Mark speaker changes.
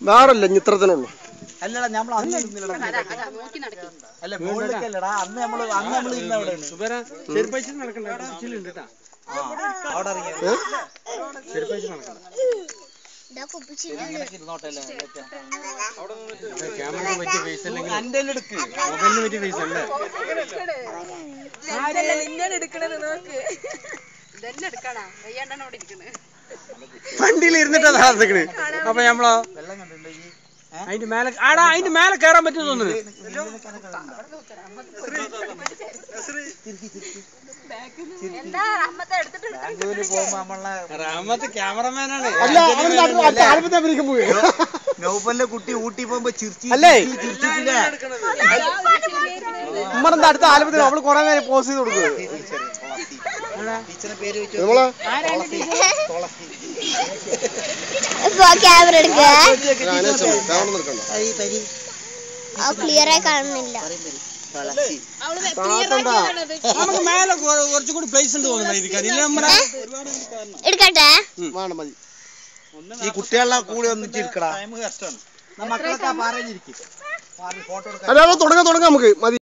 Speaker 1: വേറല്ല ചിത്രത്തിനുള്ളു.
Speaker 2: അല്ലടാ നമ്മൾ അന്ന് അല്ലടാ അന്ന് നമ്മള് അവിടെ
Speaker 1: വണ്ടിയിൽ ഇരുന്നിട്ടാ താമസിക്കണേ. അപ്പൊ നമ്മളോ അതിന്റെ മേലെ അതിന്റെ മേലെ കയറാൻ പറ്റും തോന്നുന്നു. ക്യാമറമാനാണ്.
Speaker 2: നൗഫലിന്റെ കുട്ടി ഊട്ടി പോകുമ്പോ
Speaker 1: അല്ലേ ഉമ്മറെന്താ അടുത്ത ആലപ്പത്തിൽ അവള് കൊറേ നേരം പോസ് ചെയ്ത് കൊടുക്കുന്നത്. നമുക്ക് മേലെ കുറച്ചുകൂടി പ്ലേസ് ഉണ്ട് തോന്നുന്നു.
Speaker 2: ഈ കുട്ടികളെ കൂടി ഒന്നിച്ചിരിക്കടാ. മക്കളൊക്കെ
Speaker 1: തുടങ്ങാം നമുക്ക് മതി.